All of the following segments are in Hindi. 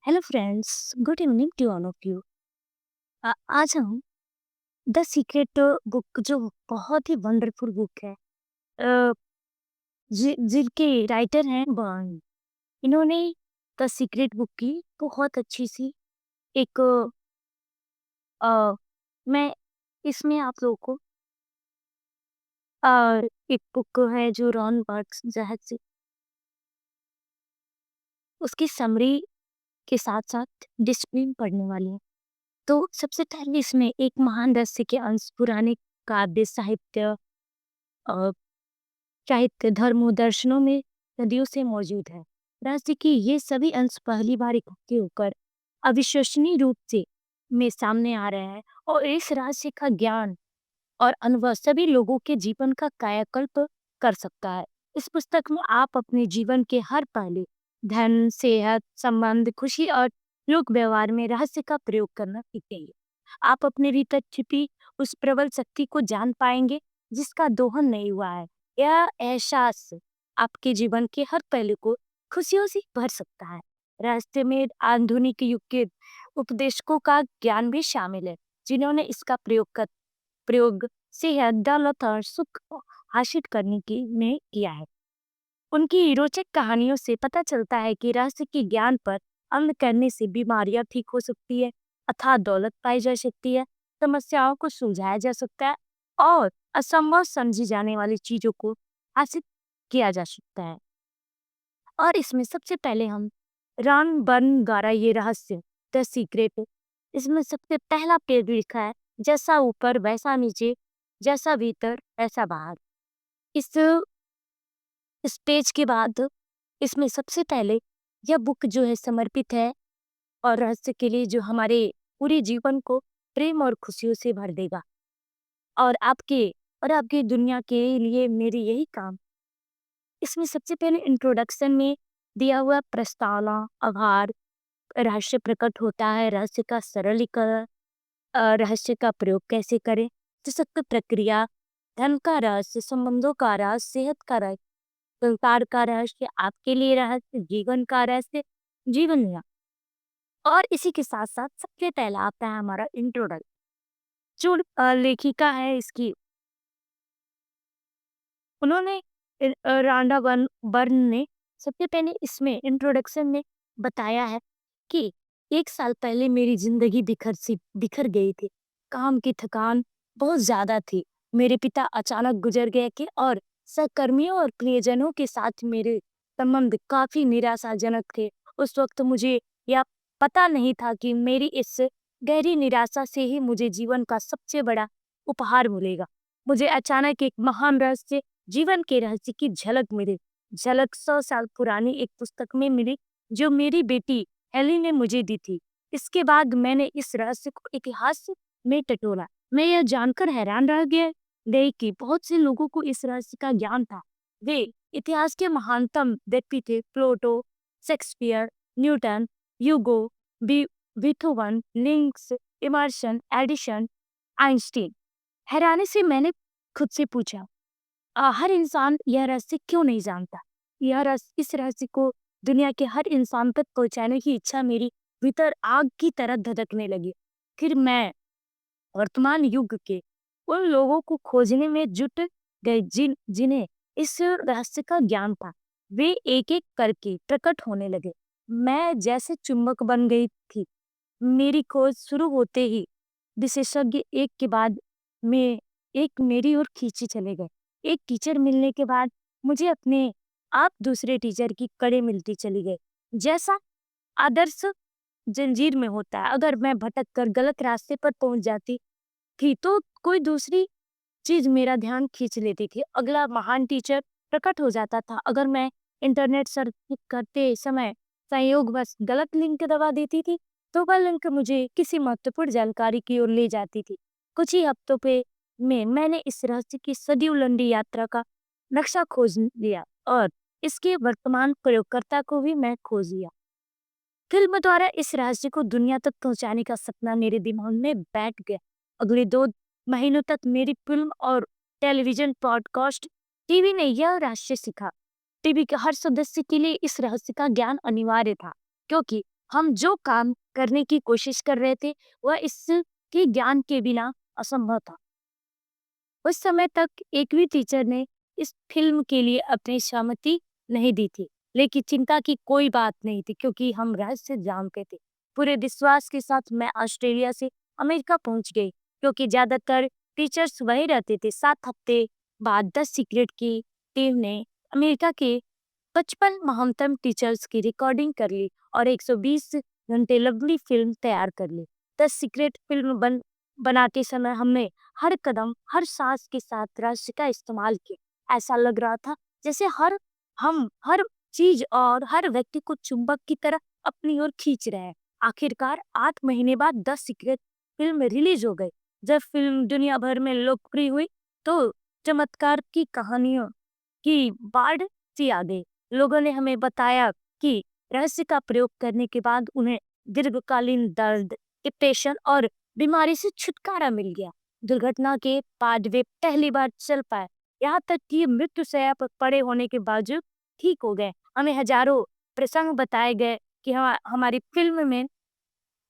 Hello friends, good evening to all of you. आज हम द सीक्रेट बुक जो बहुत ही वंडरफुल बुक है, अ, जिनके राइटर हैं बर्न। इन्होंने द सीक्रेट बुक की बहुत अच्छी सी एक अ, मैं इसमें आप लोगों को एक बुक है जो रॉन बर्ग्स जहाज से उसकी समरी के साथ साथ डिसिप्लिन पढ़ने वाली है। तो सबसे पहले इसमें एक महान रहस्य के अंश पुराने काव्य साहित्य, अ, साहित्य धर्मों दर्शनों में सदियों से मौजूद है। रहस्य की ये सभी अंश पहली बार इकट्ठे होकर अविश्वसनीय रूप से में सामने आ रहे हैं और इस रहस्य का ज्ञान और अनुभव सभी लोगों के जीवन का कायाकल्प कर सकता है। इस पुस्तक में आप अपने जीवन के हर पहलू, धन, सेहत, संबंध, खुशी और लोक व्यवहार में रहस्य का प्रयोग करना सीखेंगे। आप अपने भीतर छिपी उस प्रबल शक्ति को जान पाएंगे जिसका दोहन नहीं हुआ है। यह एहसास आपके जीवन के हर पहलू को खुशियों से भर सकता है। रहस्य में आधुनिक युग के उपदेशकों का ज्ञान भी शामिल है, जिन्होंने इसका प्रयोग सेहत, दौलत और सुख हासिल करने की में किया है। उनकी रोचक कहानियों से पता चलता है कि रहस्य के ज्ञान पर अमल करने से बीमारियां ठीक हो सकती है, अथाह दौलत पाई जा सकती है, समस्याओं को सुलझाया जा सकता है और असंभव समझी जाने वाली चीजों को हासिल किया जा सकता है। और इसमें सबसे पहले हम रॉन बर्न द्वारा ये रहस्य द सीक्रेट, इसमें सबसे पहला पेज लिखा है, जैसा ऊपर वैसा नीचे, जैसा भीतर वैसा बाहर। इस इस पेज के बाद इसमें सबसे पहले यह बुक जो है समर्पित है और रहस्य के लिए जो हमारे पूरे जीवन को प्रेम और खुशियों से भर देगा। और आपके और आपकी दुनिया के लिए मेरी यही काम। इसमें सबसे पहले इंट्रोडक्शन में दिया हुआ प्रस्तावना, आभार, रहस्य प्रकट होता है, रहस्य का सरलीकरण, रहस्य का प्रयोग कैसे करें, सशक्त प्रक्रिया, धन का रहस्य, संबंधों का रहस्य, सेहत का रहस्य, संसार का रहस्य, आपके लिए रहस्य, जीवन का रहस्य, जीवन या। और इसी के साथ साथ सबसे पहला आता है हमारा इंट्रोडक्शन। जो लेखिका है इसकी, उन्होंने रांडा बर्न ने सबसे पहले इसमें इंट्रोडक्शन में बताया है कि 1 साल पहले मेरी जिंदगी बिखर गई थी। काम की थकान बहुत ज्यादा थी। मेरे पिता अचानक गुजर गए थे और सहकर्मियों और प्रियजनों के साथ मेरे संबंध काफी निराशाजनक थे। उस वक्त मुझे यह पता नहीं था कि मेरी इस गहरी निराशा से ही मुझे जीवन का सबसे बड़ा उपहार मिलेगा। मुझे अचानक एक महान रहस्य, जीवन के रहस्य की झलक मिली। झलक 100 साल पुरानी एक पुस्तक में मिली जो मेरी बेटी हेली ने मुझे दी थी। इसके बाद मैंने इस रहस्य को इतिहास में टटोला। मैं यह जानकर हैरान रह गया गई कि बहुत से लोगों को इस रहस्य का ज्ञान था। वे इतिहास के महानतम व्यक्ति थे, प्लेटो, शेक्सपियर, न्यूटन, ह्यूगो, बी Beethoven, Lincoln, Emerson, Edison, Einstein. हैरानी से मैंने खुद से पूछा, हर इंसान यह रहस्य क्यों नहीं जानता? इस रहस्य को दुनिया के हर इंसान तक पहुंचाने की इच्छा मेरी भीतर आग की तरह धधकने लगी। फिर मैं वर्तमान युग के उन लोगों को खोजने में जुट गए जिन्हें इस रहस्य का ज्ञान था। वे एक एक करके प्रकट होने लगे। मैं जैसे चुंबक बन गई थी। मेरी खोज शुरू होते ही विशेषज्ञ एक के बाद में एक मेरी ओर खींचे चले गए। एक टीचर मिलने के बाद मुझे अपने आप दूसरे टीचर की कड़ी मिलती चली गई। जैसा आदर्श जंजीर में होता है, अगर मैं भटक कर गलत रास्ते पर पहुंच जाती थी तो कोई दूसरी चीज मेरा ध्यान खींच लेती थी। अगला महान टीचर प्रकट हो जाता था। अगर मैं इंटरनेट सर्च करते समय संयोगवश गलत लिंक दबा देती थी तो वह लिंक मुझे किसी महत्वपूर्ण जानकारी की ओर ले जाती थी। कुछ ही हफ्तों पे में मैंने इस रहस्य की सदियों लंबी यात्रा का नक्शा खोज लिया और इसके वर्तमान प्रयोगकर्ता को भी मैं खोज लिया। फिल्म द्वारा इस रहस्य को दुनिया तक पहुंचाने का सपना मेरे दिमाग में बैठ गया। अगले 2 महीनों तक मेरी फिल्म और टेलीविजन, पॉडकास्ट, टीवी ने यह रहस्य सिखा। टीवी के हर सदस्य के लिए इस रहस्य का ज्ञान अनिवार्य था, क्योंकि हम जो काम करने की कोशिश कर रहे थे, वह इसके ज्ञान के बिना असंभव था। उस समय तक एक भी टीचर ने इस फ़िल्म के लिए अपनी सहमति नहीं दी थी। लेकिन चिंता की कोई बात नहीं थी क्योंकि हम रहस्य जानते थे। पूरे विश्वास के साथ मैं ऑस्ट्रेलिया से अमेरिका पहुंच गई क्योंकि ज़्यादातर टीचर्स वहीं रहते थे। 7 हफ्ते बाद द सीक्रेट की टीम ने अमेरिका के 55 महानतम टीचर्स की रिकॉर्डिंग कर ली और 120 घंटे लंबी फ़िल्म तैयार कर ली। द सीक्रेट फ़िल्म बनाते समय हमने हर कदम, हर सांस के साथ रहस्य का इस्तेमाल किया। ऐसा लग रहा था जैसे हम हर चीज और हर व्यक्ति को चुंबक की तरह अपनी ओर खींच रहे हैं। आखिरकार 8 महीने बाद द सीक्रेट फिल्म रिलीज हो गई। जब फिल्म दुनिया भर में लोकप्रिय हुई, तो चमत्कार की कहानियों की बाढ़ सी आ गई। लोगों ने हमें बताया कि रहस्य का प्रयोग करने के बाद उन्हें दीर्घकालीन दर्द, डिप्रेशन और बीमारी से छुटकारा मिल गया। दुर्घटना के बाद वे पहली बार चल पाए, यहाँ तक कि मृत्युशैया पर पड़े होने के बावजूद ठीक हो गए। हमें हजारों प्रसंग बताए गए कि हमारी फिल्म में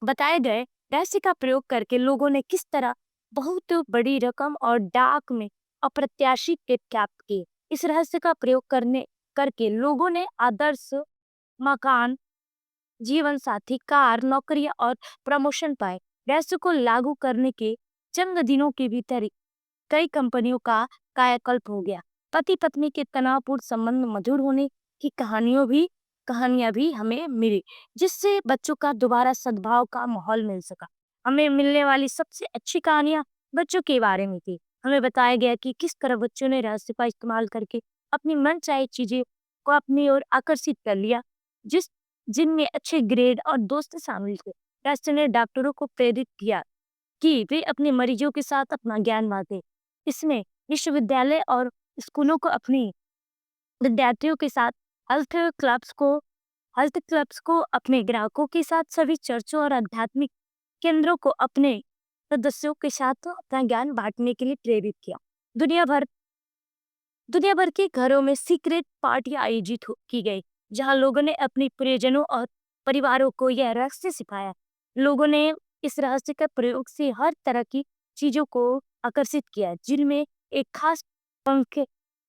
बताए गए रहस्य का प्रयोग करके लोगों ने किस तरह बहुत बड़ी रकम और डाक में अप्रत्याशित टिप प्राप्त किए। इस रहस्य का प्रयोग करने करके लोगों ने आदर्श मकान, जीवन साथी, कार, नौकरियां और प्रमोशन पाए। रहस्य को लागू करने के चंद दिनों के भीतर ही कई कंपनियों का कायाकल्प हो गया। पति पत्नी के तनावपूर्ण संबंध मधुर होने की कहानियां भी हमें मिली, जिससे बच्चों का दोबारा सद्भाव का माहौल मिल सका। हमें मिलने वाली सबसे अच्छी कहानियां बच्चों के बारे में थी। हमें बताया गया कि किस तरह बच्चों ने रहस्य का इस्तेमाल करके अपनी मनचाही चीजें को अपनी ओर आकर्षित कर लिया, जिस जिनमें अच्छे ग्रेड और दोस्त शामिल थे। रहस्य ने डॉक्टरों को प्रेरित किया कि वे अपने मरीजों के साथ अपना ज्ञान बांटे। इसमें विश्वविद्यालय और स्कूलों को अपनी विद्यार्थियों के साथ हेल्थ क्लब्स को हेल्थ क्लब्स को अपने ग्राहकों के साथ, सभी चर्चों और आध्यात्मिक केंद्रों को अपने सदस्यों के साथ अपना ज्ञान बांटने के लिए प्रेरित किया। दुनिया भर दुनिया भर के घरों में सीक्रेट पार्टियां आयोजित की गई, जहां लोगों ने अपने प्रियजनों और परिवारों को यह रहस्य सिखाया। लोगों ने इस रहस्य का प्रयोग से हर तरह की चीजों को आकर्षित किया, जिनमें एक खास पंख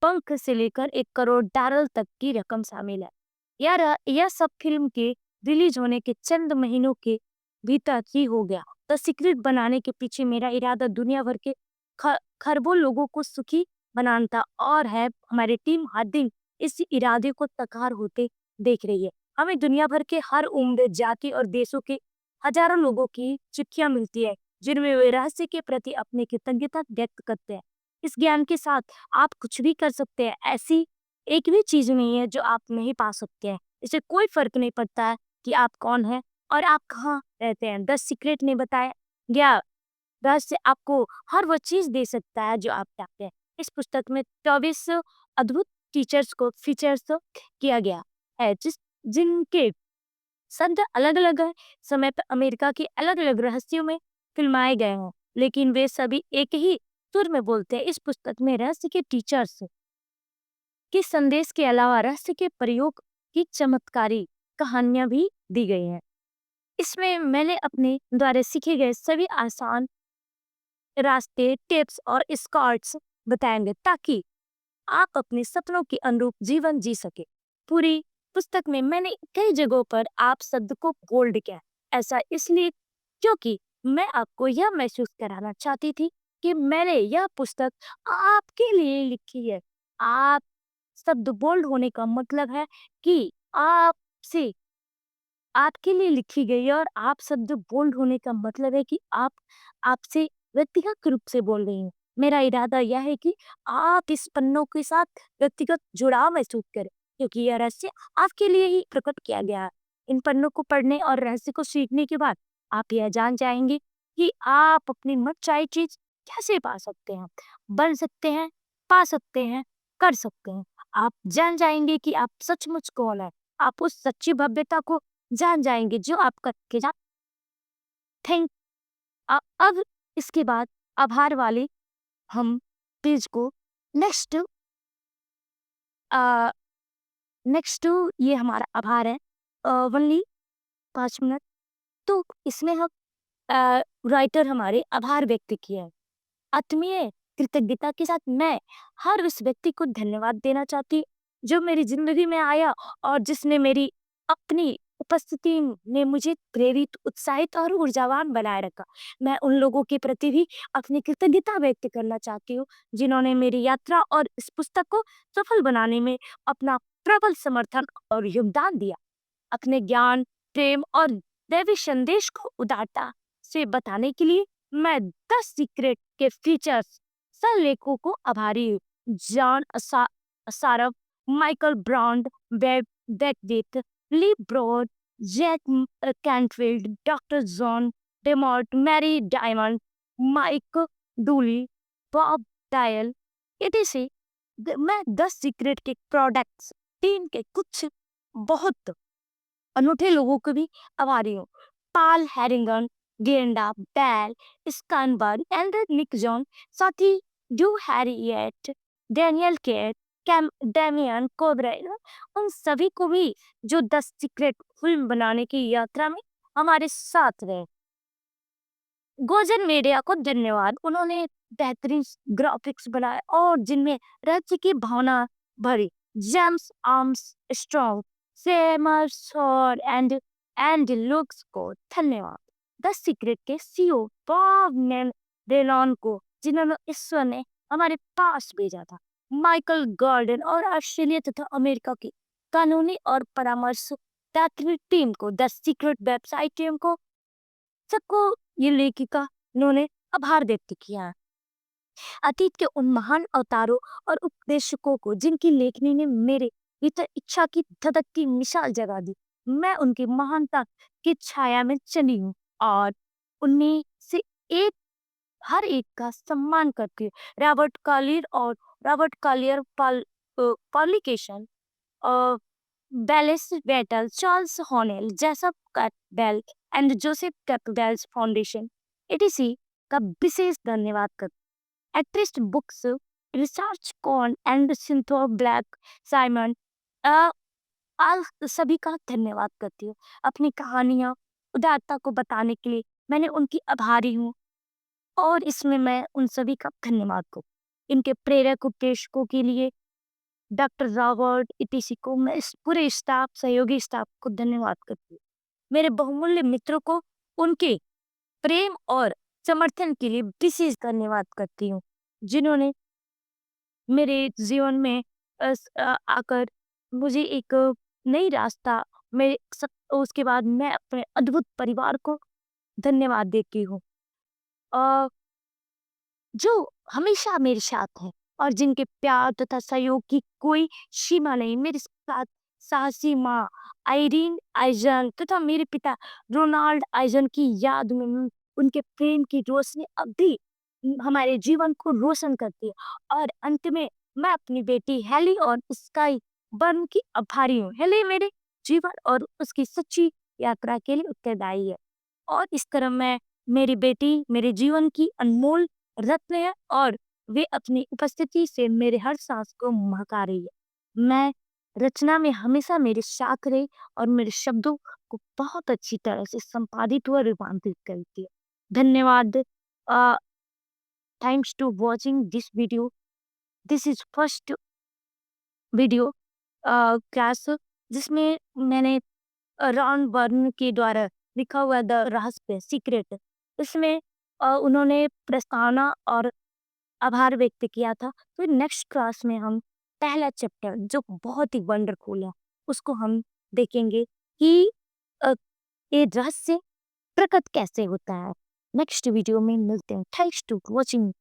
पंख से लेकर 1 करोड़ डॉलर तक की रकम शामिल है। यह सब फिल्म के रिलीज होने के चंद महीनों के भीतर ही हो गया। द सीक्रेट बनाने के पीछे मेरा इरादा दुनिया भर के खरबों लोगों को सुखी बनाना था, और है हमारी टीम हर दिन इस इरादे को साकार होते देख रही है। हमें दुनिया भर के हर उम्र, जाति और देशों के हजारों लोगों की चिट्ठियां मिलती है, जिनमें वे रहस्य के प्रति अपनी कृतज्ञता व्यक्त करते हैं। इस ज्ञान के साथ आप कुछ भी कर सकते हैं। ऐसी एक भी चीज नहीं है जो आप नहीं पा सकते हैं। इससे कोई फर्क नहीं पड़ता है कि आप कौन हैं और आप कहाँ रहते हैं। द सीक्रेट ने बताया गया रहस्य आपको हर वो चीज दे सकता है जो आप चाहते हैं। इस पुस्तक में 24 अद्भुत टीचर्स को फीचर्स किया गया है, जिनके शब्द अलग-अलग समय पर अमेरिका के अलग-अलग रहस्यों में फिल्माए गए हैं, लेकिन वे सभी एक ही सुर में बोलते हैं। इस पुस्तक में रहस्य के टीचर्स के संदेश के अलावा रहस्य के प्रयोग की चमत्कारी कहानियां भी दी गई हैं। इसमें मैंने अपने द्वारा सीखे गए सभी आसान रास्ते, टिप्स और स्कॉट्स बताएंगे, ताकि आप अपने सपनों के अनुरूप जीवन जी सके। पूरी पुस्तक में मैंने कई जगहों पर आप शब्द को बोल्ड किया। ऐसा इसलिए क्योंकि मैं आपको यह महसूस कराना चाहती थी कि मैंने यह पुस्तक आपके लिए लिखी है। आप शब्द बोल्ड होने का मतलब है कि आपसे आपके लिए लिखी गई है, और आप शब्द बोल्ड होने का मतलब है कि आप आपसे व्यक्तिगत रूप से बोल रही हैं। मेरा इरादा यह है कि आप इस पन्नों के साथ व्यक्तिगत जुड़ाव महसूस करें, क्योंकि यह रहस्य आपके लिए ही प्रकट किया गया है। इन पन्नों को पढ़ने और रहस्य को सीखने के बाद आप यह जान जाएंगे कि आप अपनी मनचाही चीज कैसे पा सकते हैं, बन सकते हैं, पा सकते हैं, कर सकते हैं। आप जान जाएंगे कि आप सचमुच कौन है। आप उस सच्ची भव्यता को जान जाएंगे जो आप करके जा थिंक। अब इसके बाद आभार वाले हम पेज को नेक्स्ट नेक्स्ट ये हमारा आभार है। Only 5 minute. तो इसमें हम राइटर हमारे आभार व्यक्त किया है। आत्मीय कृतज्ञता के साथ मैं हर उस व्यक्ति को धन्यवाद देना चाहती हूँ, जो मेरी ज़िंदगी में आया और जिसने मेरी अपनी उपस्थिति ने मुझे प्रेरित, उत्साहित और ऊर्जावान बनाए रखा। मैं उन लोगों के प्रति भी अपनी कृतज्ञता व्यक्त करना चाहती हूँ, जिन्होंने मेरी यात्रा और इस पुस्तक को सफल बनाने में अपना प्रबल समर्थन और योगदान दिया। अपने ज्ञान, प्रेम और दैवी संदेश को उदारता से बताने के लिए मैं 10 सीक्रेट के फीचर्स सह लेखों को आभारी हूँ। जॉन असारफ, माइकल ब्रांड, बेब Beckwith, Lee Broad, Jack Canfield, doctor John Demartini, Marie Diamond, Mike Dooley, Bob Doyle, etc। मैं 10 सीक्रेट के प्रोडक्ट्स टीम के कुछ बहुत अनूठे लोगों को भी आभारी हूँ। पाल हैरिंगन, गेंडा, बैल, स्कैनबर्ग, एंड्रे निक जॉन, साथ ही ड्यू हैरियट, डैनियल केट, कैम डेमियन कोब्रेल, उन सभी को भी जो 10 सीक्रेट फिल्म बनाने की यात्रा में हमारे साथ रहे। गोजन मीडिया को धन्यवाद, उन्होंने बेहतरीन ग्राफिक्स बनाए और जिनमें राज्य की भावना भरी। जेम्स आर्म्स स्ट्रॉन्ग, सेमर सॉर एंड लुक्स को धन्यवाद। द सीक्रेट के सीईओ बॉब डेलॉन को, जिन्होंने ईश्वर ने हमारे पास भेजा था। माइकल गॉर्डन और ऑस्ट्रेलिया तथा अमेरिका की कानूनी और परामर्श टीम को, द सीक्रेट वेबसाइट टीम को, सबको ये लेखिका उन्होंने आभार व्यक्त किया। अतीत के उन महान अवतारों और उपदेशकों को, जिनकी लेखनी ने मेरे भीतर इच्छा की धधकती मिसाल जगा दी। मैं उनकी महानता की छाया में चली हूँ और उनमें से एक हर एक का सम्मान करती हूँ। रॉबर्ट कॉलियर पब्लिकेशन, बेलिस बेटल, Charles Haanel, Jessop Campbell and Joseph Campbell foundation, etc का विशेष धन्यवाद करती। एक्ट्रेस बुक्स, रिसर्च कॉन एंड सिंथो ब्लैक साइमन, आल सभी का धन्यवाद करती हूँ। अपनी कहानियाँ उदारता को बताने के लिए मैंने उनकी आभारी हूँ और इसमें मैं उन सभी का धन्यवाद को, इनके प्रेरक उपदेशकों के लिए डॉक्टर रॉबर्ट etc को, मैं इस पूरे स्टाफ, सहयोगी स्टाफ को धन्यवाद करती हूँ। मेरे बहुमूल्य मित्रों को उनके प्रेम और समर्थन के लिए विशेष धन्यवाद करती हूँ, जिन्होंने मेरे जीवन में आकर मुझे एक नई रास्ता उसके बाद मैं अपने अद्भुत परिवार को धन्यवाद देती हूँ, जो हमेशा मेरे साथ हैं और जिनके प्यार तथा सहयोग की कोई सीमा नहीं। मेरे साथ साहसी माँ आइरीन आइजन तथा मेरे पिता रोनाल्ड आइजन की याद में उनके प्रेम की रोशनी अब भी हमारे जीवन को रोशन करती है। और अंत में मैं अपनी बेटी हेली और स्काई बर्न की आभारी हूँ। हेली मेरे जीवन और उसकी सच्ची यात्रा के लिए उत्तरदायी है और इस तरह मैं, मेरी बेटी मेरे जीवन की अनमोल रत्न है और वे अपनी उपस्थिति से मेरे हर सांस को महका रही है। मैं रचना में हमेशा मेरे साथ रही और मेरे शब्दों को बहुत अच्छी तरह से संपादित व रूपांतरित करती है। धन्यवाद। Thanks to watching this video. This is first video class, जिसमें मैंने रॉन बर्न के द्वारा लिखा हुआ द रहस्य सीक्रेट, इसमें उन्होंने प्रस्तावना और आभार व्यक्त किया था। तो नेक्स्ट क्लास में हम पहला चैप्टर, जो बहुत ही वंडरफुल है, उसको हम देखेंगे कि अ, ये रहस्य प्रकट कैसे होता है। नेक्स्ट वीडियो में मिलते हैं। Thanks to watching.